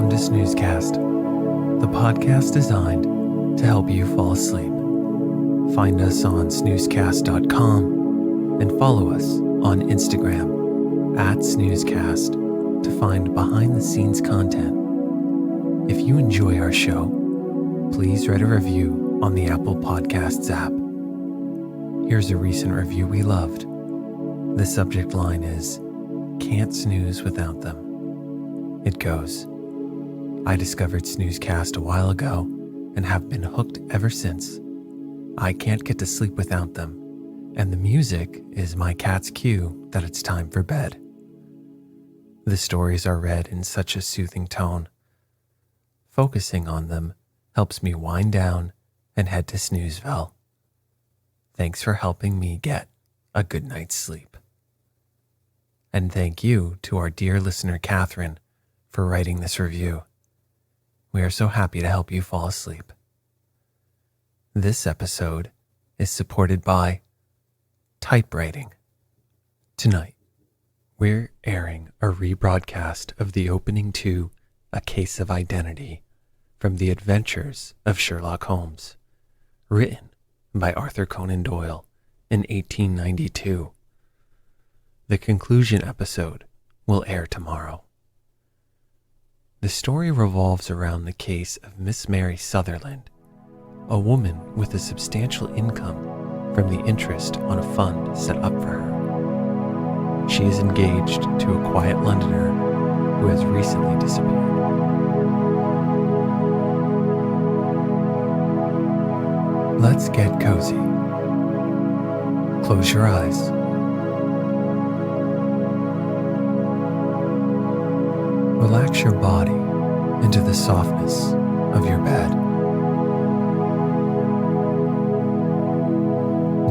Welcome to Snoozecast, the podcast designed to help you fall asleep. Find us on snoozecast.com and follow us on Instagram @Snoozecast to find behind-the-scenes content. If you enjoy our show, please write a review on the Apple Podcasts app. Here's a recent review we loved. The subject line is, "Can't snooze without them." It goes, "I discovered Snoozecast a while ago and have been hooked ever since. I can't get to sleep without them, and the music is my cat's cue that it's time for bed. The stories are read in such a soothing tone. Focusing on them helps me wind down and head to Snoozeville. Thanks for helping me get a good night's sleep." And thank you to our dear listener, Catherine, for writing this review. We are so happy to help you fall asleep. This episode is supported by typewriting. Tonight, we're airing a rebroadcast of the opening to A Case of Identity from the Adventures of Sherlock Holmes, written by Arthur Conan Doyle in 1892. The conclusion episode will air tomorrow. The story revolves around the case of Miss Mary Sutherland, a woman with a substantial income from the interest on a fund set up for her. She is engaged to a quiet Londoner who has recently disappeared. Let's get cozy. Close your eyes. Relax your body into the softness of your bed.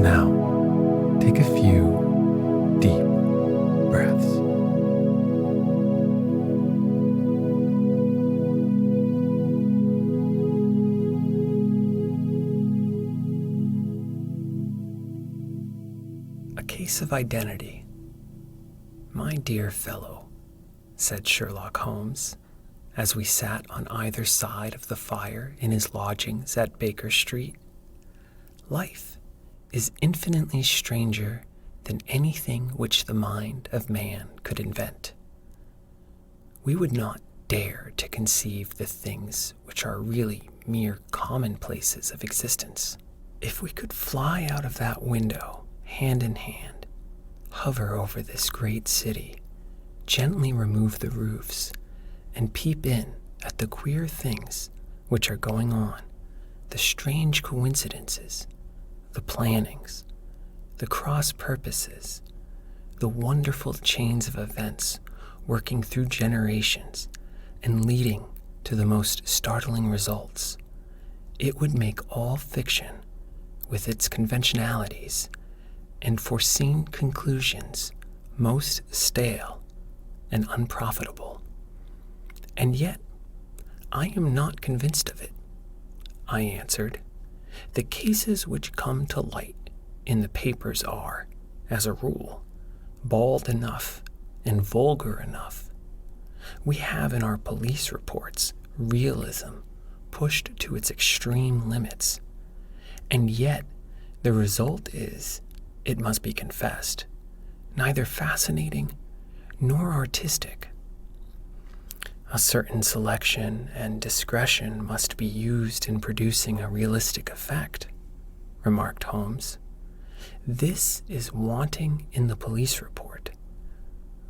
Now, take a few deep breaths. A case of identity. My dear fellow, said Sherlock Holmes, as we sat on either side of the fire in his lodgings at Baker Street. Life is infinitely stranger than anything which the mind of man could invent. We would not dare to conceive the things which are really mere commonplaces of existence. If we could fly out of that window, hand in hand, hover over this great city, gently remove the roofs, and peep in at the queer things which are going on, the strange coincidences, the plannings, the cross purposes, the wonderful chains of events working through generations and leading to the most startling results, it would make all fiction, with its conventionalities and foreseen conclusions, most stale and unprofitable. And yet, I am not convinced of it, I answered. The cases which come to light in the papers are, as a rule, bald enough and vulgar enough. We have in our police reports realism pushed to its extreme limits, and yet the result is, it must be confessed, neither fascinating nor artistic. A certain selection and discretion must be used in producing a realistic effect, remarked Holmes. This is wanting in the police report,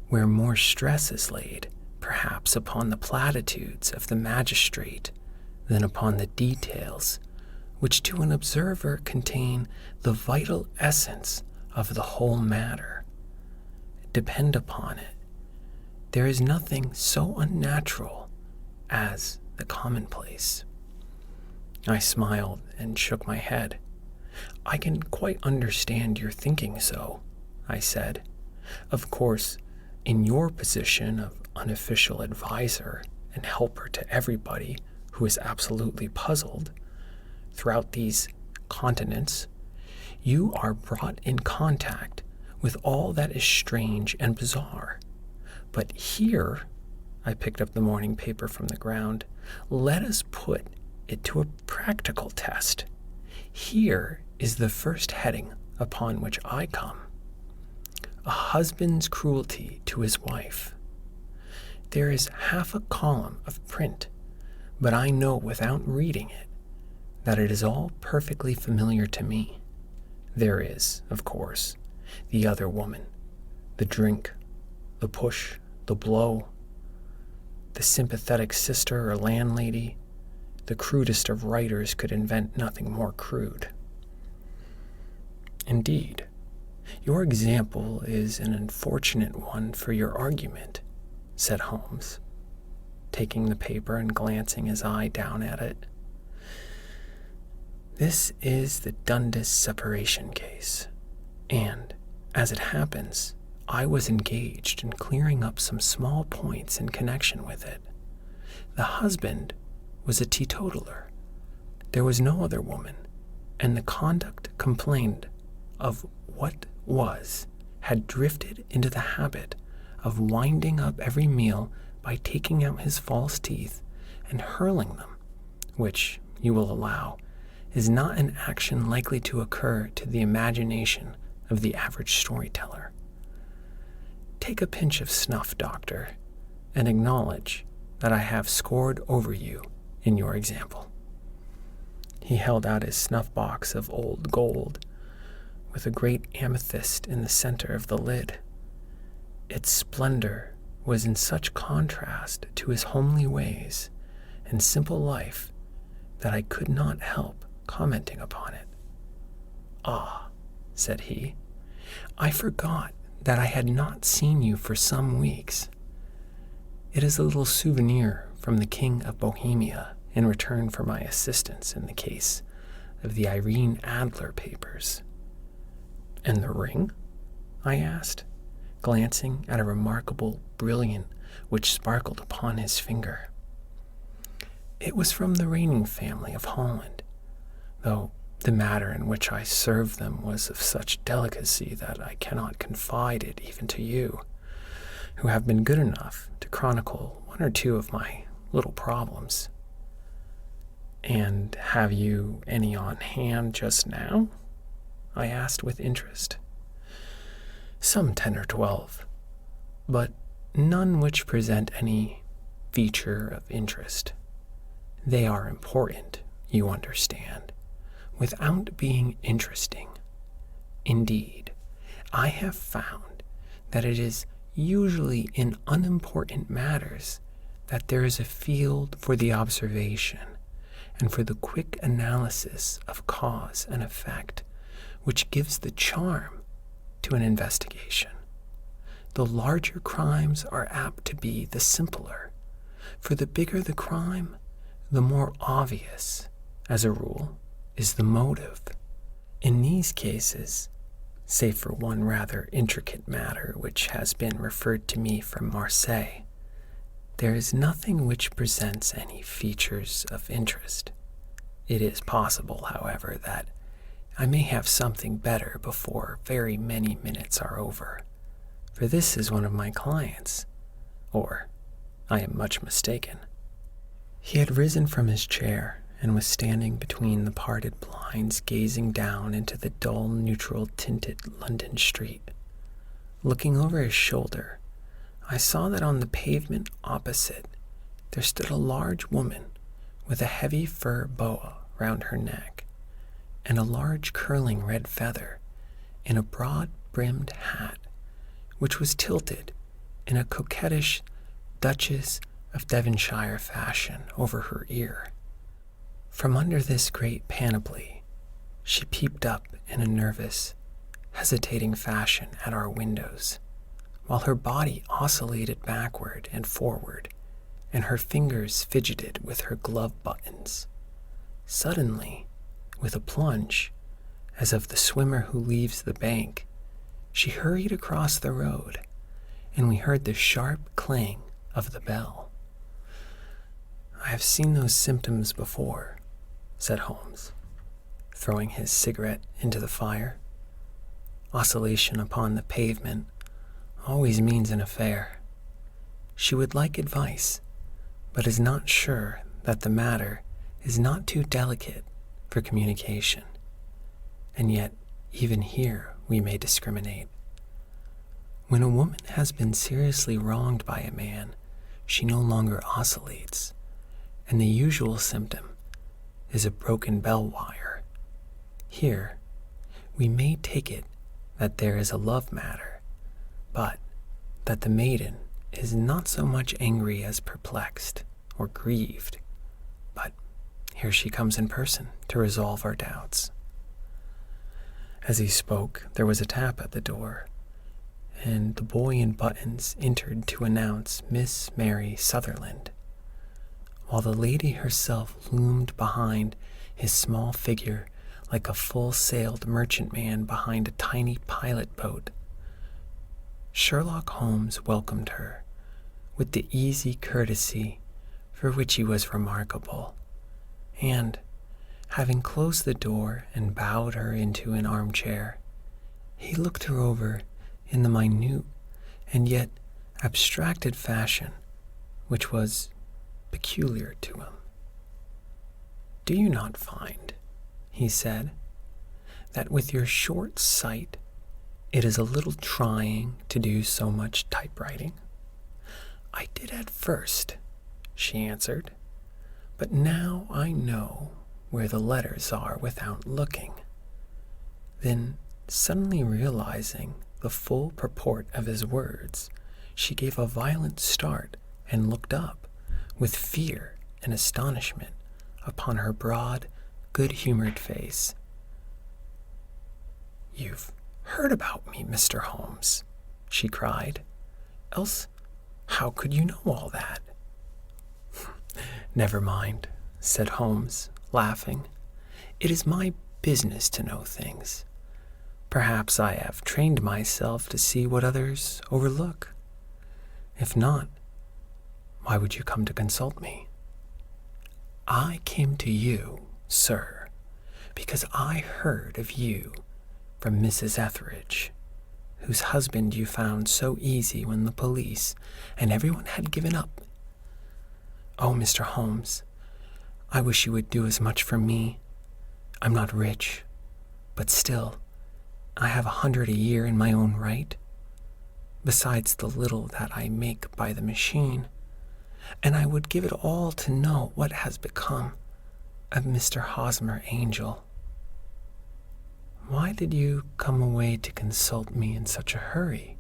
where more stress is laid, perhaps, upon the platitudes of the magistrate than upon the details, which to an observer contain the vital essence of the whole matter. Depend upon it, there is nothing so unnatural as the commonplace. I smiled and shook my head. I can quite understand your thinking so, I said. Of course, in your position of unofficial advisor and helper to everybody who is absolutely puzzled throughout these continents, you are brought in contact with all that is strange and bizarre. But here, I picked up the morning paper from the ground. Let us put it to a practical test. Here is the first heading upon which I come. A husband's cruelty to his wife. There is half a column of print, but I know without reading it that it is all perfectly familiar to me. There is, of course, the other woman, the drink, the push, the blow, the sympathetic sister or landlady. The crudest of writers could invent nothing more crude. Indeed, your example is an unfortunate one for your argument, said Holmes, taking the paper and glancing his eye down at it. This is the Dundas separation case, and, as it happens, I was engaged in clearing up some small points in connection with it. The husband was a teetotaler. There was no other woman, and the conduct complained of had drifted into the habit of winding up every meal by taking out his false teeth and hurling them, which, you will allow, is not an action likely to occur to the imagination of the average storyteller. Take a pinch of snuff, Doctor, and acknowledge that I have scored over you in your example. He held out his snuff box of old gold, with a great amethyst in the center of the lid. Its splendor was in such contrast to his homely ways and simple life that I could not help commenting upon it. Ah, said he, I forgot that I had not seen you for some weeks. It is a little souvenir from the King of Bohemia in return for my assistance in the case of the Irene Adler papers. And the ring? I asked, glancing at a remarkable brilliant which sparkled upon his finger. It was from the reigning family of Holland, though the manner in which I served them was of such delicacy that I cannot confide it even to you, who have been good enough to chronicle one or two of my little problems. And have you any on hand just now? I asked with interest. Some 10 or 12, but none which present any feature of interest. They are important, you understand, without being interesting. Indeed, I have found that it is usually in unimportant matters that there is a field for the observation and for the quick analysis of cause and effect, which gives the charm to an investigation. The larger crimes are apt to be the simpler, for the bigger the crime, the more obvious, as a rule, is the motive. In these cases, save for one rather intricate matter which has been referred to me from Marseille, there is nothing which presents any features of interest. It is possible, however, that I may have something better before very many minutes are over, for this is one of my clients, or I am much mistaken. He had risen from his chair and was standing between the parted blinds, gazing down into the dull, neutral-tinted London street. Looking over his shoulder, I saw that on the pavement opposite there stood a large woman with a heavy fur boa round her neck and a large curling red feather in a broad-brimmed hat, which was tilted in a coquettish Duchess of Devonshire fashion over her ear. From under this great panoply, she peeped up in a nervous, hesitating fashion at our windows, while her body oscillated backward and forward, and her fingers fidgeted with her glove buttons. Suddenly, with a plunge, as of the swimmer who leaves the bank, she hurried across the road, and we heard the sharp clang of the bell. I have seen those symptoms before, said Holmes, throwing his cigarette into the fire. Oscillation upon the pavement always means an affair. she would like advice, but is not sure that the matter is not too delicate for communication. And yet, even here, we may discriminate. When a woman has been seriously wronged by a man, she no longer oscillates, and the usual symptom is a broken bell wire. Here, we may take it that there is a love matter, but that the maiden is not so much angry as perplexed or grieved. But here she comes in person to resolve our doubts. As he spoke, there was a tap at the door, and the boy in buttons entered to announce Miss Mary Sutherland, while the lady herself loomed behind his small figure like a full-sailed merchantman behind a tiny pilot boat. Sherlock Holmes welcomed her with the easy courtesy for which he was remarkable, and, having closed the door and bowed her into an armchair, he looked her over in the minute and yet abstracted fashion which was peculiar to him. "Do you not find," he said, "that with your short sight it is a little trying to do so much typewriting?" "I did at first," she answered, "but now I know where the letters are without looking." Then, suddenly realizing the full purport of his words, she gave a violent start and looked up, with fear and astonishment upon her broad, good-humored face. "You've heard about me, Mr. Holmes," she cried. "Else how could you know all that?" "Never mind," said Holmes, laughing. "It is my business to know things. Perhaps I have trained myself to see what others overlook. If not, why would you come to consult me?" "I came to you, sir, because I heard of you from Mrs. Etheridge, whose husband you found so easy when the police and everyone had given up. Oh, Mr. Holmes, I wish you would do as much for me. I'm not rich, but still, I have 100 a year in my own right, besides the little that I make by the machine, and I would give it all to know what has become of Mr. Hosmer Angel." "Why did you come away to consult me in such a hurry?"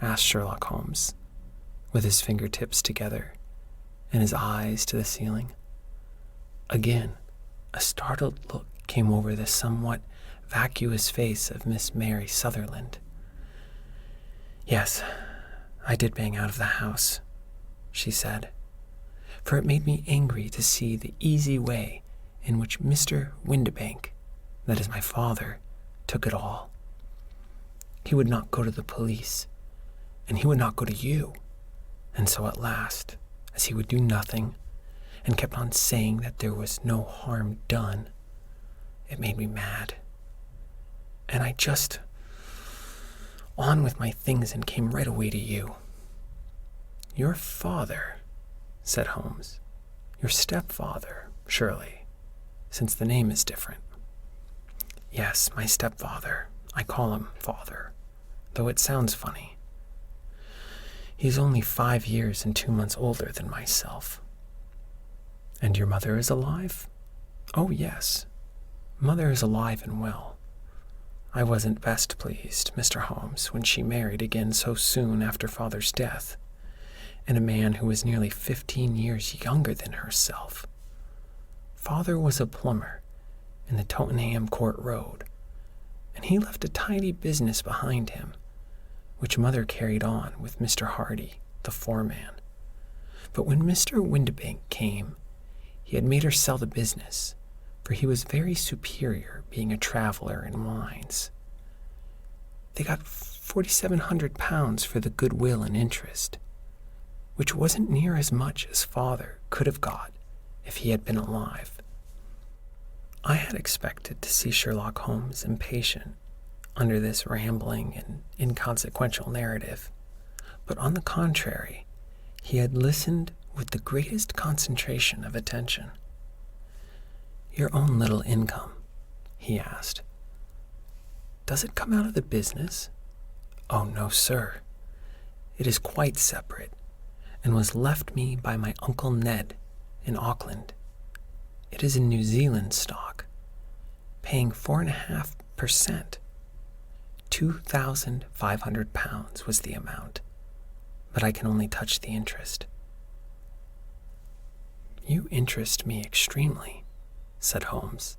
asked Sherlock Holmes, with his fingertips together and his eyes to the ceiling. Again, a startled look came over the somewhat vacuous face of Miss Mary Sutherland. "Yes, I did bang out of the house," she said, "for it made me angry to see the easy way in which Mr. Windibank, that is my father, took it all. He would not go to the police, and he would not go to you, and so at last, as he would do nothing, and kept on saying that there was no harm done, it made me mad, and I just on with my things and came right away to you." "Your father," said Holmes. "Your stepfather, surely, since the name is different." "Yes, my stepfather. I call him father, though it sounds funny. He's only 5 years and 2 months older than myself." "And your mother is alive?" "Oh, yes. Mother is alive and well. I wasn't best pleased, Mr. Holmes, when she married again so soon after father's death, and a man who was nearly 15 years younger than herself. Father was a plumber in the Tottenham Court Road, and he left a tidy business behind him, which mother carried on with Mr. Hardy, the foreman. But when Mr. Windibank came, he had made her sell the business, for he was very superior, being a traveler in wines. They got £4,700 for the goodwill and interest, which wasn't near as much as father could have got if he had been alive." I had expected to see Sherlock Holmes impatient under this rambling and inconsequential narrative, but on the contrary, He had listened with the greatest concentration of attention. "Your own little income," he asked. "Does it come out of the business?" "Oh, no, sir. It is quite separate, and was left me by my Uncle Ned in Auckland. It is in New Zealand stock, paying 4.5%. £2,500 was the amount, but I can only touch the interest." "You interest me extremely," said Holmes,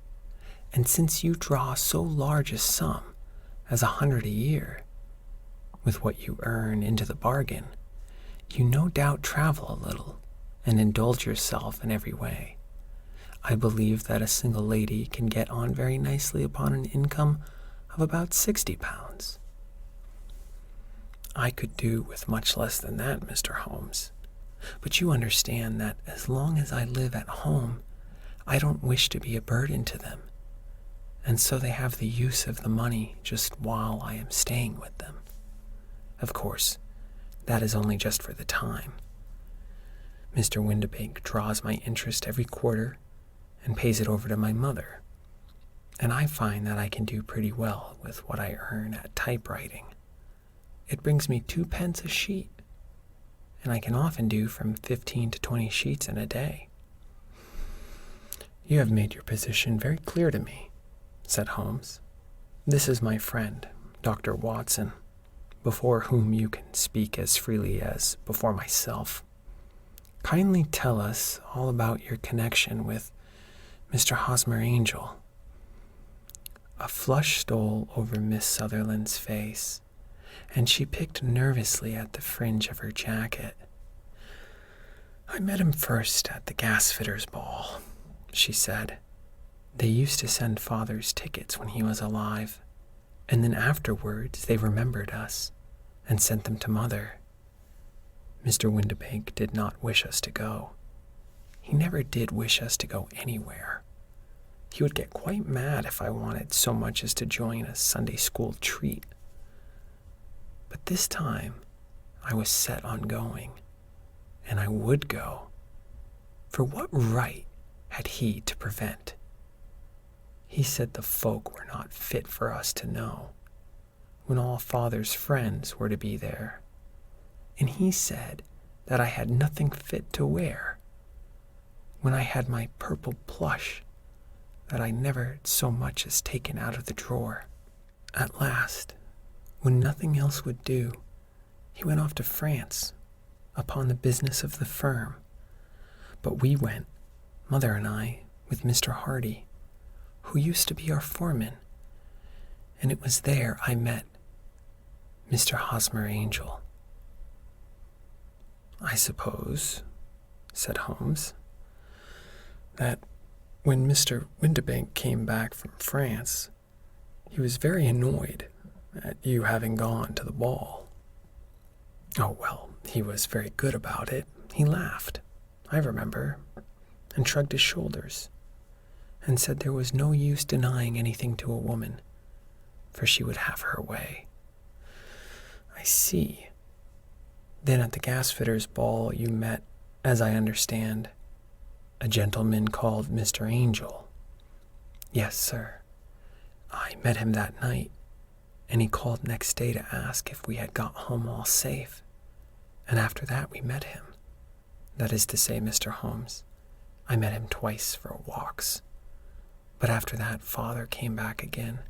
"and since you draw so large a sum as 100 a year, with what you earn into the bargain, you no doubt travel a little and indulge yourself in every way. I believe that a single lady can get on very nicely upon an income of about £60. "I could do with much less than that, Mr. Holmes. But you understand that as long as I live at home, I don't wish to be a burden to them, and so they have the use of the money just while I am staying with them. Of course, that is only just for the time. Mr. Windibank draws my interest every quarter and pays it over to my mother, and I find that I can do pretty well with what I earn at typewriting. It brings me 2 pence a sheet, and I can often do from 15 to 20 sheets in a day." "You have made your position very clear to me," said Holmes. "This is my friend, Dr. Watson, before whom you can speak as freely as before myself. Kindly tell us all about your connection with Mr. Hosmer Angel." A flush stole over Miss Sutherland's face, and she picked nervously at the fringe of her jacket. "I met him first at the gasfitters' ball," she said. "They used to send Father's tickets when he was alive, and then afterwards they remembered us and sent them to Mother. Mr. Windibank did not wish us to go. He never did wish us to go anywhere. He would get quite mad if I wanted so much as to join a Sunday school treat. But this time I was set on going, and I would go, for what right had he to prevent? He said the folk were not fit for us to know, when all Father's friends were to be there, and he said that I had nothing fit to wear, when I had my purple plush that I never so much as taken out of the drawer. At last, when nothing else would do, he went off to France upon the business of the firm. But we went, Mother and I, with Mr. Hardy, who used to be our foreman, and it was there I met Mr. Hosmer Angel." "I suppose," said Holmes, "that when Mr. Windibank came back from France, he was very annoyed at you having gone to the ball." "Oh, well, he was very good about it. He laughed, I remember, and shrugged his shoulders, and said there was no use denying anything to a woman, for she would have her way." "I see. Then at the gasfitters' ball you met, as I understand, a gentleman called Mr. Angel." "Yes, sir. I met him that night, and he called next day to ask if we had got home all safe, and after that we met him. That is to say, Mr. Holmes, I met him twice for walks, but after that Father came back again,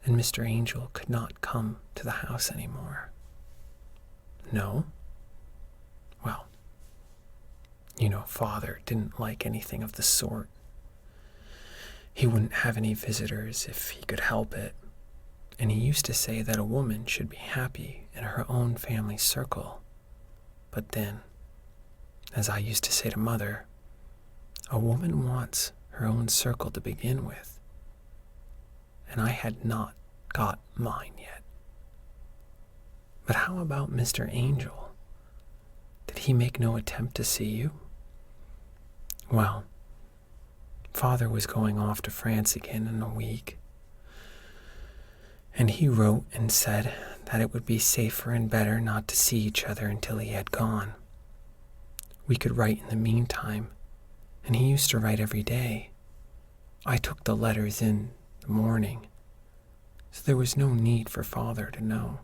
and Mr. Angel could not come to the house any more." "No? Well, you know Father didn't like anything of the sort. He wouldn't have any visitors if he could help it, and he used to say that a woman should be happy in her own family circle. But then, as I used to say to Mother, a woman wants her own circle to begin with, and I had not got mine yet. But how about Mr. Angel? Did he make no attempt to see you?" "Well, Father was going off to France again in a week, and he wrote and said that it would be safer and better not to see each other until he had gone. We could write in the meantime, and he used to write every day. I took the letters in the morning, so there was no need for Father to know.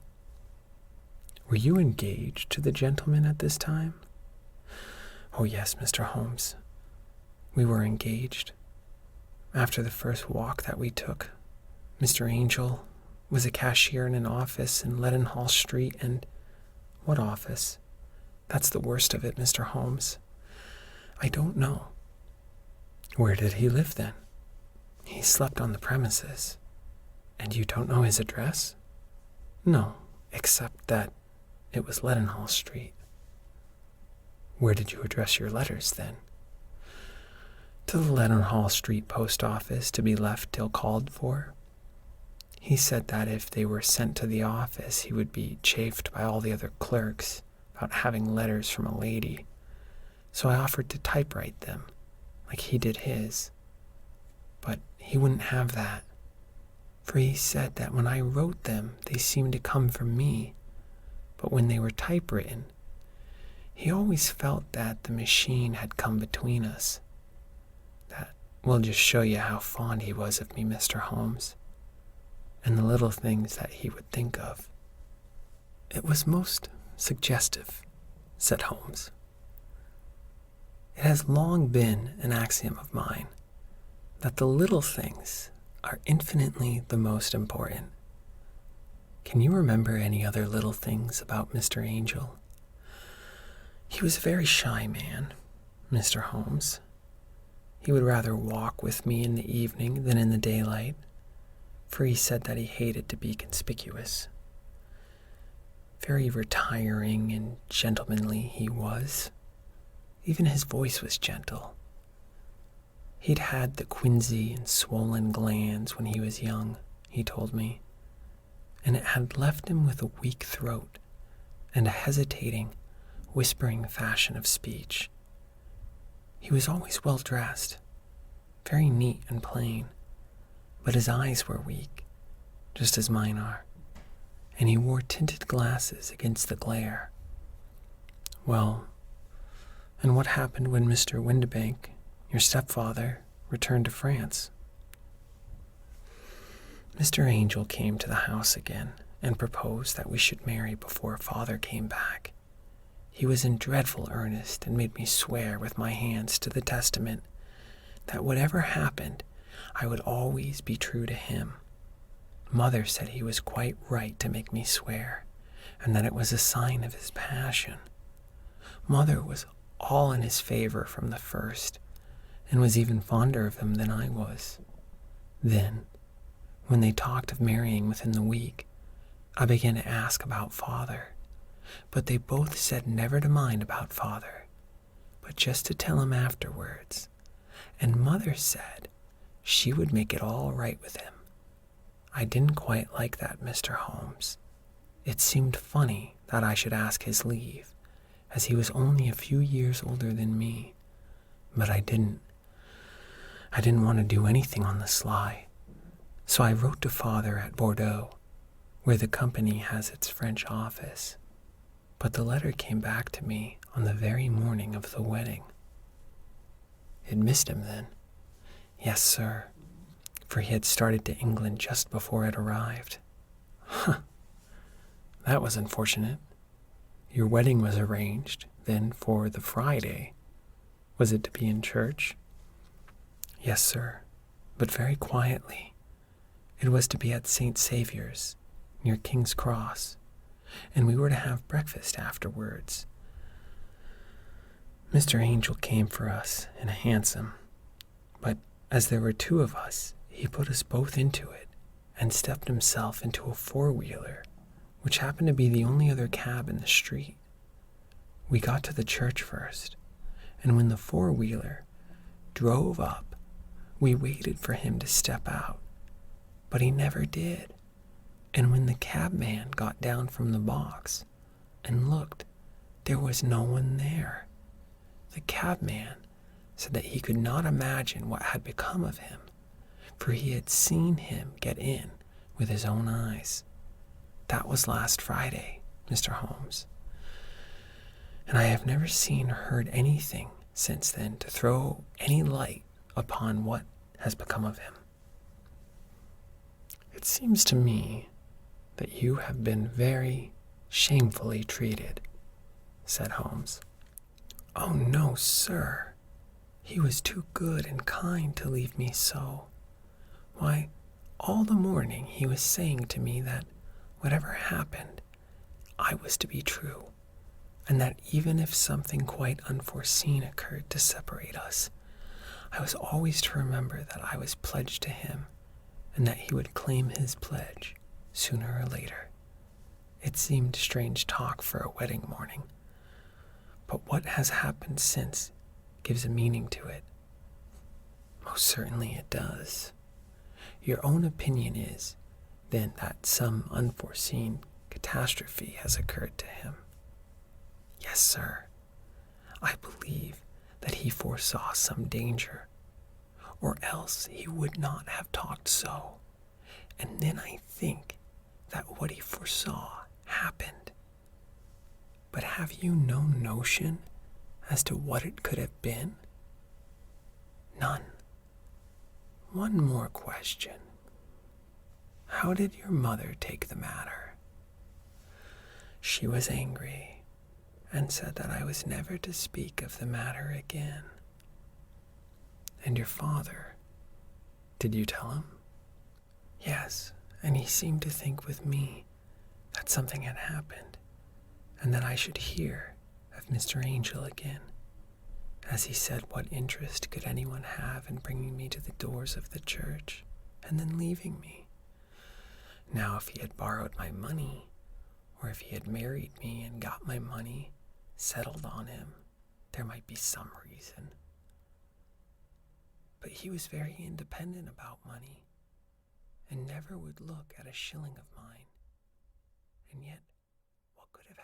Were you engaged to the gentleman at this time? Oh yes, Mr. Holmes. We were engaged. After the first walk that we took, Mr. Angel was a cashier in an office in Leadenhall Street, and what office? That's the worst of it, Mr. Holmes. I don't know. Where did he live then? He slept on the premises. And you don't know his address? No, except that it was Leadenhall Street. Where did you address your letters then? To the Leadenhall Street post office, to be left till called for. He said that if they were sent to the office, he would be chaffed by all the other clerks about having letters from a lady. So I offered to typewrite them, like he did his. But he wouldn't have that, for he said that when I wrote them, they seemed to come from me. But when they were typewritten, he always felt that the machine had come between us. That will just show you how fond he was of me, Mr. Holmes, and the little things that he would think of. It was most suggestive, said Holmes. It has long been an axiom of mine that the little things are infinitely the most important. Can you remember any other little things about Mr. Angel? He was a very shy man, Mr. Holmes. He would rather walk with me in the evening than in the daylight, for he said that he hated to be conspicuous. Very retiring and gentlemanly he was. Even his voice was gentle. He'd had the quinsy and swollen glands when he was young, he told me, and it had left him with a weak throat and a hesitating, whispering fashion of speech. He was always well dressed, very neat and plain, but his eyes were weak, just as mine are, and he wore tinted glasses against the glare. Well, and what happened when Mr. Windibank, your stepfather, returned to France? Mr. Angel came to the house again and proposed that we should marry before Father came back. He was in dreadful earnest and made me swear with my hands to the testament that whatever happened, I would always be true to him. Mother said he was quite right to make me swear, and that it was a sign of his passion. Mother was all in his favor from the first, and was even fonder of him than I was. Then, when they talked of marrying within the week, I began to ask about Father, but they both said never to mind about Father, but just to tell him afterwards, and Mother said she would make it all right with him. I didn't quite like that, Mr. Holmes. It seemed funny that I should ask his leave, as he was only a few years older than me, but I didn't want to do anything on the sly, so I wrote to Father at Bordeaux, where the company has its French office, but the letter came back to me on the very morning of the wedding. It missed him then. Yes, sir, for he had started to England just before it arrived. Huh, that was unfortunate. Your wedding was arranged, then, for the Friday. Was it to be in church? Yes, sir, but very quietly. It was to be at St. Saviour's, near King's Cross, and we were to have breakfast afterwards. Mr. Angel came for us in a hansom, but as there were two of us, he put us both into it and stepped himself into a four-wheeler, which happened to be the only other cab in the street. We got to the church first, and when the four-wheeler drove up, we waited for him to step out, but he never did. And when the cabman got down from the box and looked, there was no one there. The cabman said that he could not imagine what had become of him, for he had seen him get in with his own eyes. That was last Friday, Mr. Holmes. and I have never seen or heard anything since then to throw any light upon what has become of him. It seems to me that you have been very shamefully treated," said Holmes. "Oh, no, sir. He was too good and kind to leave me so. Why, all the morning he was saying to me that whatever happened, I was to be true, and that even if something quite unforeseen occurred to separate us, I was always to remember that I was pledged to him, and that he would claim his pledge sooner or later. It seemed strange talk for a wedding morning, but what has happened since gives a meaning to it. Most certainly it does. Your own opinion is, then, that some unforeseen catastrophe has occurred to him." "Yes, sir. I believe that he foresaw some danger, or else he would not have talked so. And then I think that what he foresaw happened. But have you no notion as to what it could have been?" "None." "One more question. How did your mother take the matter?" "She was angry, and said that I was never to speak of the matter again." "And your father? Did you tell him?" "Yes, and he seemed to think with me that something had happened, and that I should hear of Mr. Angel again, as he said, what interest could anyone have in bringing me to the doors of the church and then leaving me? Now, if he had borrowed my money, or if he had married me and got my money settled on him, there might be some reason. But he was very independent about money, and never would look at a shilling of mine. And yet, what could have